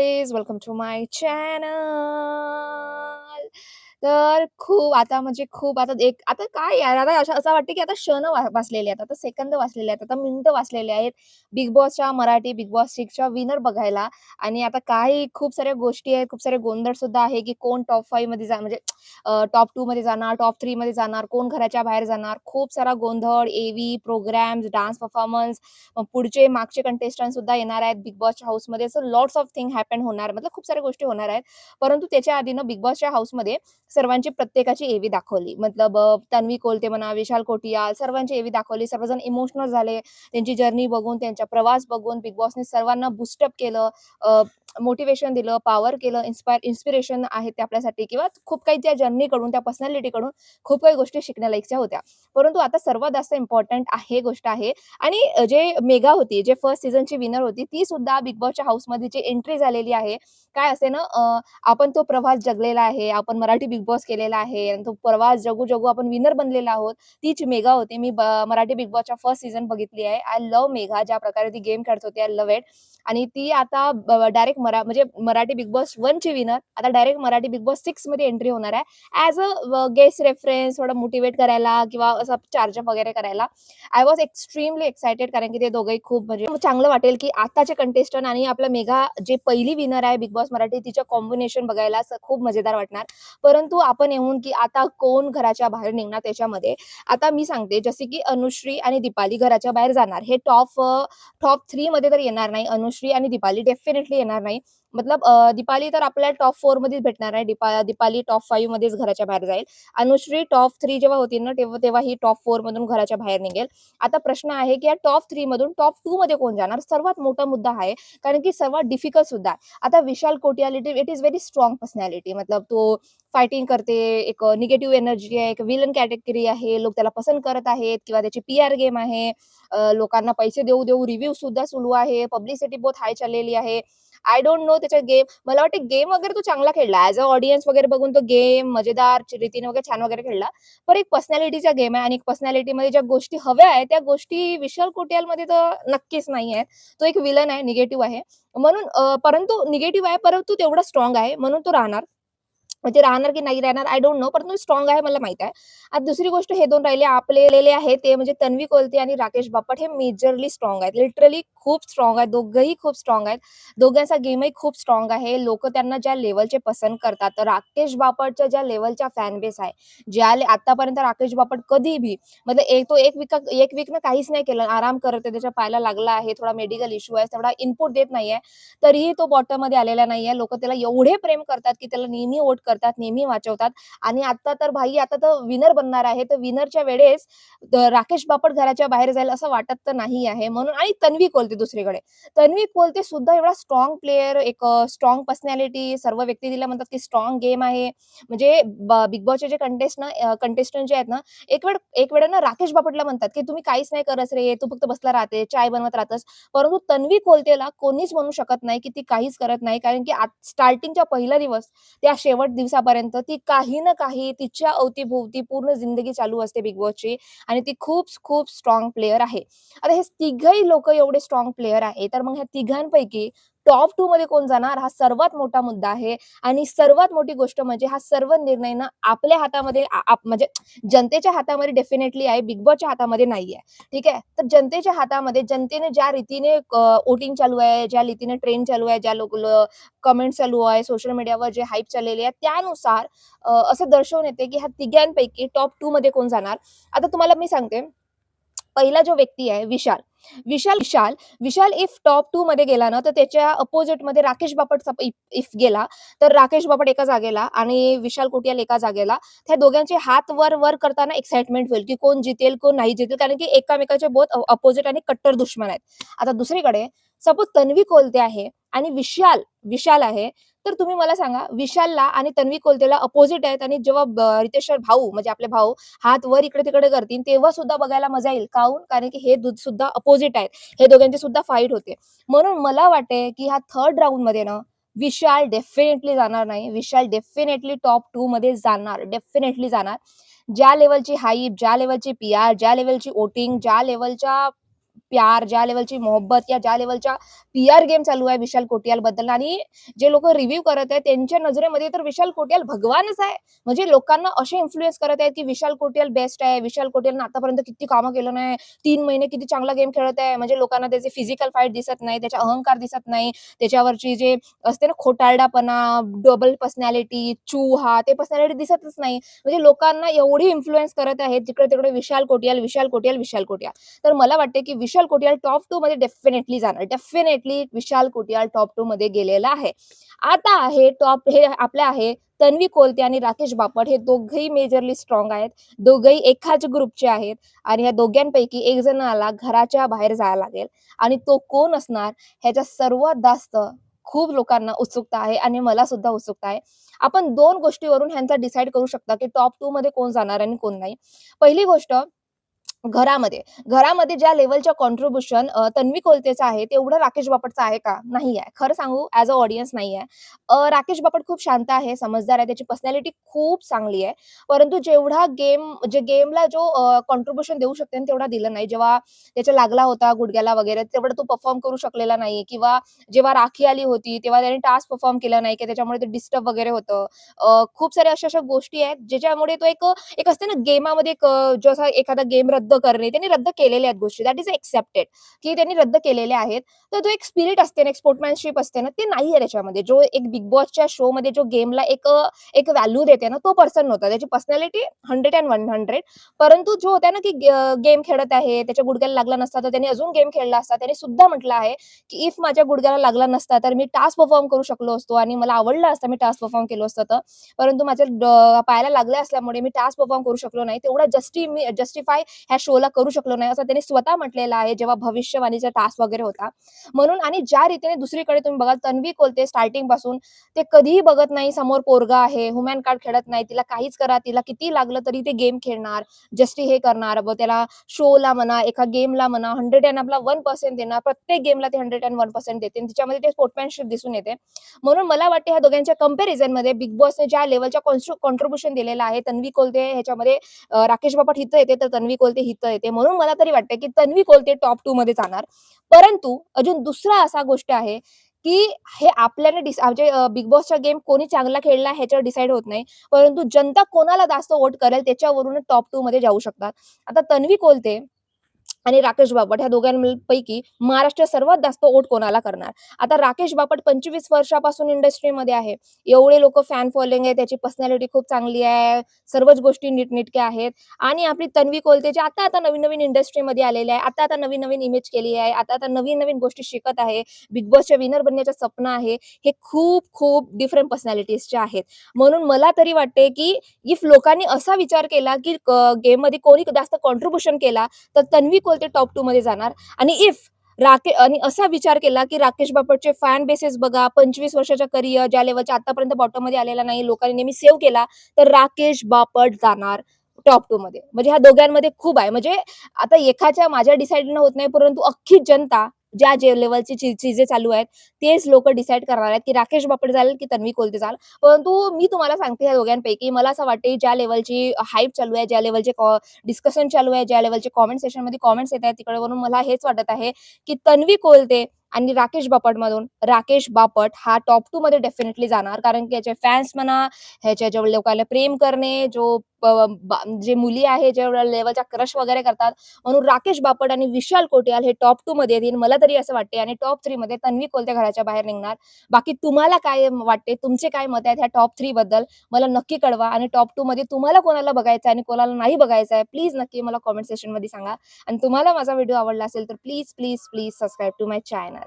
Guys, welcome to my channel. तर खूप आता म्हणजे खूप आता एक आता काय यार आता असं वाटतं की आता क्षण वाचलेले आहेत, आता सेकंद वाचलेले आहेत, आता मिनिटं वाचलेले आहेत. बिग बॉसच्या मराठी बिग बॉस 6च्या विनर बघायला. आणि आता काही खूप साऱ्या गोष्टी आहेत, खूप सारे गोंधळ सुद्धा आहे की कोण टॉप 5 मध्ये म्हणजे टॉप 2 मध्ये जाणार, टॉप 3 मध्ये जाणार, कोण घराच्या बाहेर जाणार. खूप सारा गोंधळ, एव्ही, प्रोग्राम्स, डान्स परफॉर्मन्स, पुढचे मागचे कंटेस्टंट सुद्धा येणार आहेत बिग बॉसच्या हाऊसमध्ये. असं लॉट्स ऑफ थिंग हॅपन होणार, मतलब खूप साऱ्या गोष्टी होणार आहेत. परंतु त्याच्या आधीनं बिग बॉसच्या हाऊसमध्ये सर्वांची प्रत्येकाची एवी दाखवली. मतलब तन्वी कोलते म्हणा, विशाल कोटियाल सर्वांची एवी दाखवली. सर्वजण इमोशनल झाले. त्यांची जर्नी बघून, त्यांचा प्रवास बघून बिग बॉसने सर्वांना बूस्टअप केलं. मोटिव्हेशन दिलं, पॉवर केलं, इन्स्पिरेशन आहे ते आपल्यासाठी किंवा खूप काही त्या जर्नीकडून, त्या पर्सनॅलिटीकडून खूप काही गोष्टी शिकण्यालायकच्या होत्या. परंतु आता सर्वात जास्त इम्पोर्टंट आहे गोष्ट आहे आणि जे मेगा होती, जे फर्स्ट सीझनची विनर होती, ती सुद्धा बिग बॉसच्या हाऊसमध्ये जी एंट्री झालेली आहे. काय असते ना, आपण तो प्रवास जगलेला आहे, आपण मराठी बिग बॉस केलेला आहे आणि तो प्रवास जगू-जगू आपण विनर बनलेलो आहोत. तीच मेगा होती. मी मराठी बिग बॉसच्या फर्स्ट सीझन बघितली आहे. I love Megha. ज्या प्रकारे ती गेम खेळत होती, आय लव्ह इट. आणि ती आता डायरेक्ट म्हणजे मराठी बिग बॉस 1 ची विनर आता डायरेक्ट मराठी बिग बॉस 6 मध्ये एंट्री होणार आहे. ॲज अ गेस्ट रेफरन्स थोडं मोटिव्हेट करायला किंवा असं चार्जअप वगैरे करायला. आय वॉज एक्स्ट्रीमली एक्साइटेड कारण की ते दोघंही खूप म्हणजे चांगलं वाटेल की आताचे कंटेस्टंट आणि आपला मेघा जे पहिली विनर आहे बिग बॉस मराठी तिचं कॉम्बिनेशन बघायला खूप मजेदार वाटणार. परंतु आपण येऊन की आता कोण घराच्या बाहेर निघणार त्याच्यामध्ये. आता मी सांगते जसे की अनुश्री आणि दीपाली घराच्या बाहेर जाणार. हे टॉप 3 मध्ये तर येणार नाही. अनुश्री आणि दीपाली डेफिनेटली येणार नाही. मतलब दीपाली तर आपल्याला टॉप 4 मध्येच भेटणार आहे. दीपाली टॉप 5 मध्येच घराच्या बाहेर जाईल. अनुश्री टॉप 3 जेव्हा होतील ना, तेव्हा तेव्हा ही टॉप 4 मधून घराच्या बाहेर निघेल. आता प्रश्न आहे की या टॉप 3 मधून टॉप 2 मध्ये कोण जाणार? सर्वात मोठा मुद्दा आहे. कारण की सर्वात डिफिकल्ट सुद्धा आहे. आता विशाल कोटियालिटी it is very strong personality. मतलब तो फायटिंग करते, एक निगेटिव्ह एनर्जी आहे, एक विलन कॅटेगरी आहे. लोक त्याला पसंत करत आहेत किंवा त्याची पी-आर गेम आहे. लोकांना पैसे देऊ रिव्ह्यू सुद्धा सुरू आहे. पब्लिसिटी बहुत हाय चाललेली आहे. आय डोंट नो त्याच्या गेम मला वाटतं गेम वगैरे तो चांगला खेळला. ॲज अ ऑडियन्स वगैरे बघून तो गेम मजेदार रीतीने वगैरे छान वगैरे खेळला. पण एक पर्सनॅलिटीचा गेम आहे आणि पर्सनॅलिटीमध्ये ज्या गोष्टी हव्या आहेत, त्या गोष्टी विशाल कोटियालमध्ये तर नक्कीच नाही आहेत. तो एक विलन आहे, निगेटिव्ह आहे. म्हणून परंतु निगेटिव्ह आहे, परंतु तेवढा स्ट्राँग आहे म्हणून तो राहणार. म्हणजे राहणार की नाही राहणार आय डोंट नो, परंतु स्ट्राँग आहे मला माहीत आहे. आता दुसरी गोष्ट हे 2 राहिले आपलेले आहेत ते म्हणजे तन्वी कोलते आणि राकेश बापट हे मेजरली स्ट्राँग आहेत. लिटरली खूप स्ट्राँग आहेत. दोघंही खूप स्ट्राँग आहेत. दोघांचा गेमही खूप स्ट्राँग आहे. लोकं त्यांना ज्या लेव्हलचे पसंत करतात. तर राकेश बापटच्या ज्या लेव्हलच्या फॅन बेस आहे. आतापर्यंत राकेश बापट कधी भी मतलब तो एक वीकनं काहीच नाही केलं. आराम करत आहे. त्याच्या पायाला लागला आहे. थोडा मेडिकल इश्यू आहे. तेवढा इनपुट देत नाहीये. तरीही तो बॉटममध्ये आलेला नाहीये. लोकं त्याला एवढे प्रेम करतात, की त्याला नेहमी वोट करतात, नेहमी वाचवतात आणि आता तर भाई आता तर विनर बनणार आहे. तर विनरच्या वेळेस राकेश बापट घराच्या बाहेर जाईल असं वाटत तर नाही आहे. म्हणून आणि तन्वी कोलते दुसरीकडे. तन्वी कोलते सुद्धा एवढा स्ट्राँग प्लेयर, एक पर्सनॅलिटी सर्व व्यक्ती तिला म्हणतात, की स्ट्राँग गेम आहे. म्हणजे बिग बॉसचे जे कंटेस्टंट जे आहेत ना, एक वेळा ना राकेश बापटला म्हणतात, की "तुम्ही काहीच नाही करत रे, तू फक्त बसला राहते, चाय बनवत राहतेस." परंतु तन्वी कोलतेला कोणीच म्हणू शकत नाही, की ती काहीच करत नाही. कारण की स्टार्टिंगचा पहिला दिवस त्या शेवट दिवसापर्यंत ती काही ना काही तिच्या अवती-भोवती पूर्ण जिंदगी चालू असते बिग बॉसची आणि ती खूप खूप स्ट्राँग प्लेयर आहे. आता हे तिघही लोकं एवढे स्ट्राँग प्लेयर आहे, तर मग ह्या तिघांपैकी टॉप 2 मध्ये कोण जाणार हा सर्वात मोठा मुद्दा आहे आणि सर्वात मोठी गोष्ट म्हणजे हा सर्व निर्णय ना आपल्या हातामध्ये म्हणजे जनतेच्या हातामध्ये डेफिनेटली आहे, बिग बॉसच्या हातामध्ये नाहीये. ठीक आहे. तर जनतेच्या हातामध्ये जनतेने ज्या रीतीने वोटिंग चालू आहे, ज्या रीतीने ट्रेंड चालू आहे, ज्या कमेंट चालू आहे, सोशल मीडियावर जे हाईप चाललेली आहे, त्यानुसार असं दर्शवून येते, की ह्या तिघांपैकी टॉप 2 मध्ये कोण जाणार. आता तुम्हाला मी सांगते, पहिला जो व्यक्ती आहे विशाल. विशाल इफ टॉप 2 मध्ये गेला ना, तर त्याच्या अपोझिटमध्ये राकेश बापटचा इफ इफ गेला, तर राकेश बापट एका जागेला आणि विशाल कोटियाल एका जागेला. त्या दोघांचे हात वर करताना एक्साइटमेंट होईल, की कोण जितेल, कोण नाही जितेल. कारण की एकामेकाचे बहुत अपोझिट आणि कट्टर दुश्मन आहेत. आता दुसरीकडे सपोज तन्वी कोलते आहे आणि विशाल आहे. तर तुम्ही मला सांगा विशालला आणि तन्वी कोलतेला अपोझिट आहेत आणि जेव्हा रितेश सर भाऊ म्हणजे आपले भाऊ हात वर इकडे-तिकडे करतील, तेव्हा सुद्धा बघायला मजा येईल. काहून? कारण की हे सुद्धा अपोझिट आहेत. हे दोघांची सुद्धा फाईट होते. म्हणून मला वाटते, की ह्या 3rd राउंडमध्ये ना, विशाल डेफिनेटली जाणार नाही. विशाल डेफिनेटली टॉप 2 मध्ये जाणार. डेफिनेटली जाणार. ज्या लेव्हलची हाईप, ज्या लेव्हलची पी-आर, ज्या लेव्हलची वोटिंग, ज्या लेव्हलच्या प्यार, ज्या लेव्हलची मोहब्बत या ज्या लेव्हलच्या पी-आर गेम चालू आहे विशाल कोटियालबद्दल आणि जे लोकं रिव्ह्यू करत आहेत त्यांच्या नजरेमध्ये तर विशाल कोटियाल भगवानच आहे. म्हणजे लोकांना असे इन्फ्लुअन्स करत आहेत, की विशाल कोटियाल बेस्ट आहे. विशाल कोटियालनं आतापर्यंत किती कामं केलं नाही. 3 महिने किती चांगला गेम खेळत आहे. म्हणजे लोकांना त्याचे फिजिकल फाईट दिसत नाही, त्याचा अहंकार दिसत नाही. त्याच्यावरची जे असते ना खोटारडेपणा, डबल पर्सनॅलिटी, चूहा ते पर्सनॅलिटी दिसतच नाही. म्हणजे लोकांना एवढी इन्फ्लुअन्स करत आहेत जिकडे-तिकडे विशाल कोटियाल, विशाल कोटियाल, विशाल कोटियाल. तर मला वाटते, की विशाल कोटियाल टॉप 2 मध्ये डेफिनेटली जाणार. डेफिनेटली विशाल कोटियाल टॉप 2 मध्ये गेलेला आहे. आता आहे टॉप हे आपले आहे तन्वी कोलते आणि राकेश बापट हे दोघंही मेजरली स्ट्राँग आहेत. दोघंही एकाच ग्रुपचे आहेत आणि या दोघांपैकी एक जणाला घराच्या बाहेर जायला लागेल आणि तो कोण असणार ह्याच्या सर्वात जास्त खूप लोकांना उत्सुकता आहे आणि मला सुद्धा उत्सुकता आहे. आपण 2 गोष्टीवरून ह्यांचा डिसाईड करू शकता, की टॉप 2 मध्ये कोण जाणार आणि कोण नाही. पहिली गोष्ट घरामध्ये. घरामध्ये ज्या लेव्हलचं कॉन्ट्रिब्युशन तन्वी कोलतेचं आहे, तेवढं राकेश बापटचं आहे का? नाही आहे. खरं सांगू ॲज अ ऑडियन्स नाही आहे. राकेश बापट खूप शांत आहे, समजदार आहे. त्याची पर्सनॅलिटी खूप चांगली आहे. परंतु जेवढा गेमला जो कॉन्ट्रिब्युशन देऊ शकते ना, तेवढा दिलं नाही. जेव्हा त्याच्या लागला होता गुडघ्याला वगैरे, तेवढा तो परफॉर्म करू शकलेला नाही किंवा जेव्हा राखी आली होती, तेव्हा त्याने टास्क परफॉर्म केला नाही, की त्याच्यामुळे ते डिस्टर्ब वगैरे होतं. खूप साऱ्या अशा-अशा गोष्टी आहेत, ज्याच्यामुळे तो एक असते ना गेमामध्ये जसा एखादा गेम रद्द करणे, त्यांनी रद्द केलेल्या आहेत गोष्टी. दॅट इज एक्सेप्टेड, की त्यांनी रद्द केलेल्या आहेत. तर तो एक स्पिरिट असते ना, एक स्पोर्ट्समॅनशिप असते ना, ते नाहीये त्याच्यामध्ये. जो एक बिग बॉसच्या शोमध्ये जो गेमला एक व्हॅल्यू देते ना, तो पर्सन नव्हता. त्याची पर्सनॅलिटी 100 अँड 100 परंतु जो होता ना, की गेम खेळत आहे, त्याच्या गुडघ्याला लागला नसता, तर त्याने अजून गेम खेळला असता. त्याने सुद्धा म्हटलं आहे, की इफ माझ्या गुडघ्याला लागला नसता, तर मी टास्क परफॉर्म करू शकलो असतो आणि मला आवडलं असतं मी टास्क परफॉर्म केलं असतं तर. परंतु माझ्या पायाला लागल्या असल्यामुळे मी टास्क परफॉर्म करू शकलो नाही. तेवढा जस्टिफाय ह्या शोला करू शकलो नाही, असं त्याने स्वतः म्हटलेलं आहे, जेव्हा भविष्यवाणीचा टास्क वगैरे होता. म्हणून आणि ज्या रीतीने दुसरीकडे तुम्ही बघाल तन्वी कोलते स्टार्टिंगपासून ते कधीही बघत नाही समोर पोरगा आहे, ह्युमन कार्ड खेळत नाही. तिला काहीच करा, तिला किती लागलं तरी ते गेम खेळणार, जस्टी हे करणार. व त्याला शोला म्हणा, एका गेमला म्हणा 100 आणि आपला 1% देणार. प्रत्येक गेमला ते 100 आणि 1% देते आणि तिच्यामध्ये ते स्पोर्ट्समॅनशिप दिसून येते. म्हणून मला वाटते ह्या दोघांच्या कंपॅरिझनमध्ये बिग बॉसने ज्या लेव्हलचा कॉन्ट्रिब्युशन दिलेलं आहे, तन्वी कोलते ह्याच्यामध्ये राकेश बापट इथं येते, तर तन्वी कोलते इथं येते. म्हणून मला तरी वाटतं, की तन्वी कोलते टॉप 2 मध्ये जाणार. परंतु अजून दुसरा असा गोष्ट आहे, की हे आपल्याला म्हणजे बिग बॉसचा गेम कोणी चांगला खेळला ह्याच्यावर डिसाईड होत नाही. परंतु जनता कोणाला जास्त व्होट करेल त्याच्यावरूनच टॉप 2 मध्ये जाऊ शकतात. आता तन्वी कोलते आणि राकेश बापट ह्या दोघांपैकी महाराष्ट्रात सर्वात जास्त वोट कोणाला करणार? आता राकेश बापट 25 वर्षापासून इंडस्ट्रीमध्ये आहे. एवढे लोकं फॅन फॉलोइंग आहे, त्याची पर्सनॅलिटी खूप चांगली आहे, सर्वच गोष्टी नीटनेटक्या आहेत आणि आपली तन्वी कोलते जे आता-आता नवीन-नवीन इंडस्ट्रीमध्ये आलेले आहे, आता-आता नवीन-नवीन इमेज केली आहे, आता-आता नवीन-नवीन गोष्टी शिकत आहे, बिग बॉसच्या विनर बनण्याचं स्वप्न आहे. हे खूप-खूप डिफरंट पर्सनॅलिटीजचे आहेत. म्हणून मला तरी वाटते, की इफ लोकांनी असा विचार केला, की गेममध्ये कोणी जास्त कॉन्ट्रिब्युशन केला तर तन्वी कोलते टॉप 2 मध्ये जाणार आणि आणि असा विचार केला, की राकेश बापटचे फॅन बेसेस बघा, 25 वर्षाचा करियर ज्या लेव्हलच्या आतापर्यंत बॉटममध्ये आलेला नाही, लोकांनी नेहमी सेव्ह केला, तर राकेश बापट जाणार टॉप 2 मध्ये. म्हणजे ह्या दोघांमध्ये खूप आहे. म्हणजे आता एकाच्या माझ्या डिसाईडनं होत नाही, परंतु अख्खी जनता ज्या जे लेव्हलची चीजे चालू आहेत, तेच लोकं डिसाईड करणार आहेत, की राकेश बापट जाईल, की तन्वी कोलते जाईल. परंतु मी तुम्हाला सांगते या दोघांपैकी मला असं वाटते ज्या लेव्हलची हाईप चालू आहे, ज्या लेव्हलचे डिस्कशन चालू आहे, ज्या लेव्हलचे कमेंट सेक्शनमध्ये कमेंट्स येत आहेत तिकडे वरून मला हेच वाटत आहे, की तन्वी कोलते आणि राकेश बापटमधून राकेश बापट हा टॉप 2 मध्ये डेफिनेटली जाणार. कारण की याचे फॅन्स म्हणा, ह्याच्या जेवढ्या लोकांना प्रेम करणे, जे मुली आहेत, जेवढ्या लेव्हलच्या क्रश वगैरे करतात. म्हणून राकेश बापट आणि विशाल कोटियाल हे टॉप 2 मध्ये येतील. मला तरी असं वाटते आणि टॉप 3 मध्ये तन्वी कोलते घराच्या बाहेर निघणार. बाकी तुम्हाला काय वाटते? तुमचे काय मत आहेत ह्या टॉप 3 बद्दल? मला नक्की कळवा आणि टॉप 2 मध्ये तुम्हाला कोणाला बघायचं आहे आणि कोणाला नाही बघायचं आहे, प्लीज नक्की मला कमेंट सेक्शनमध्ये सांगा. आणि तुम्हाला माझा व्हिडिओ आवडला असेल तर please subscribe to my channel.